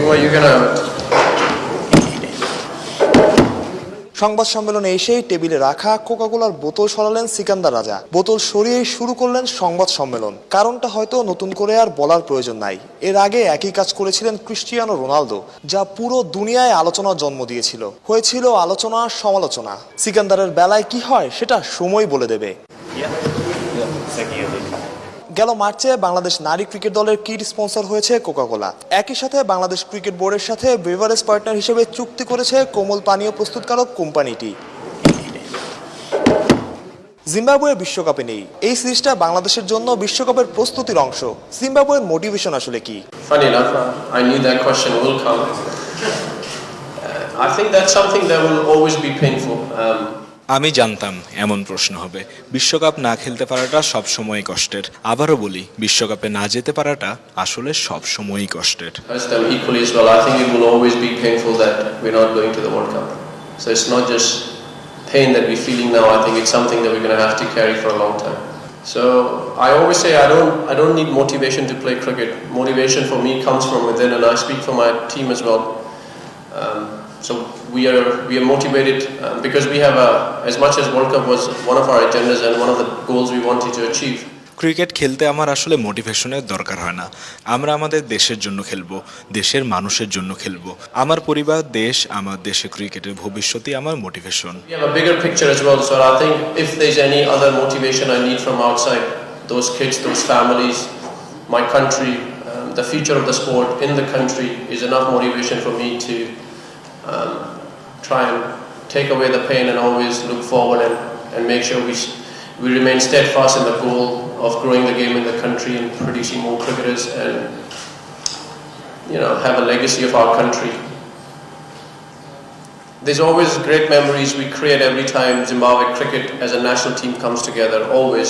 Well, you're gonna. সংবাদ সম্মেলনে এসেই টেবিলে রাখা কোকাকোলার বোতল সরালেন সিকান্দার রাজা। বোতল সরিয়েই শুরু করলেন সংবাদ সম্মেলন। কারণটা হয়তো নতুন করে আর বলার প্রয়োজন নাই। এর আগে একই কাজ করেছিলেন ক্রিস্টিয়ানো রোনালদো, যা পুরো দুনিয়ায় আলোচনার জন্ম দিয়েছিল। হয়েছিল আলোচনা সমালোচনা। সিকান্দারের বেলায় কি হয় সেটা সময় বলে দেবে। গেল মার্চে বাংলাদেশ নারী ক্রিকেট দলের কিট স্পন্সর হয়েছে কোকাকোলা। একই সাথে বাংলাদেশ ক্রিকেট বোর্ডের সাথে বেভারেজ পার্টনার হিসেবে চুক্তি করেছে কোমল পানীয় প্রস্তুতকারক কোম্পানিটি। জিম্বাবুয়ে বিশ্বকাপে নেই। এই সিরিজটা বাংলাদেশের জন্য বিশ্বকাপের প্রস্তুতির অংশ। জিম্বাবুয়ের মোটিভেশন আসলে কি? Funny enough, I knew that question will come. I think that's something that will always be painful. আমি জানতাম এমন প্রশ্ন হবে। বিশ্বকাপ না খেলতে পারাটা সবসময়ই কষ্টের। আবারও বলি, বিশ্বকাপে না যেতে পারাটা আসলে সবসময়ই কষ্টের। Equally as well, I think it will always be painful that we're not going to the World Cup. So it's not just pain that we're feeling now. I think it's something that we're going to have to carry for a long time. So I always say I don't need motivation to play cricket. Motivation for me comes from within, and I speak for my team as well. So we are motivated because we have as much as World Cup was one of our agendas and one of the goals we wanted to achieve. Cricket খেলতে আমার আসলে মোটিভেশনের দরকার হয় না। আমরা আমাদের দেশের জন্য খেলবো, দেশের মানুষের জন্য খেলবো। আমার পরিবার, দেশ, আমার দেশে ক্রিকেটের ভবিষ্যৎই আমার motivation. We have a bigger picture as well, so I think if there's any other motivation I need from outside, those kids, those families, my country, the future of the sport in the country is enough motivation for me to try and take away the pain and always look forward and make sure we remain steadfast in the goal of growing the game in the country and producing more cricketers and have a legacy of our country. There's always great memories we create every time Zimbabwe cricket as a national team comes together, always.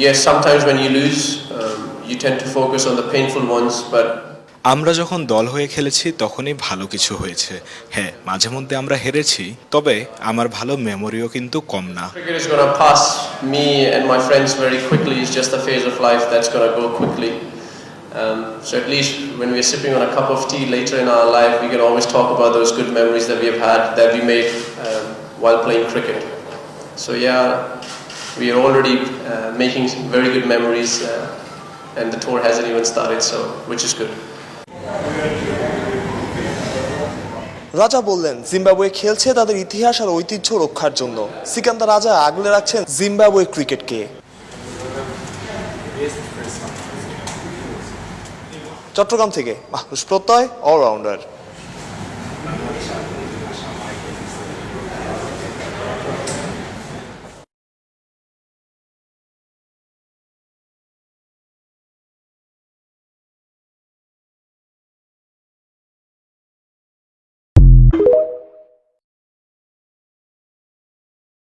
Yes, sometimes when you lose, you tend to focus on the painful ones, but আমরা যখন দল হয়ে খেলেছি তখনই ভালো কিছু হয়েছে। হ্যাঁ, মাঝে মধ্যে আমরা হেরেছি, তবে আমার ভালো মেমোরিও কিন্তু কম না। Cricket is going to pass me and my friends very quickly. It's just a phase of life that's going to go quickly. So at least when we're sipping on a cup of tea later in our life, we can always talk about those good memories that we have had, that we made while playing cricket. So yeah, we are already making very good memories, and the tour hasn't even started, so which is good. রাজা বললেন, Zimbabwe খেলছে তাদের ইতিহাস আর ঐতিহ্য রক্ষার জন্য। সিকান্দার রাজা আগলে রাখছেন জিম্বাবুয়ে ক্রিকেটকে। চট্টগ্রাম থেকে মাহফুজ প্রত্যয়, অলরাউন্ডার।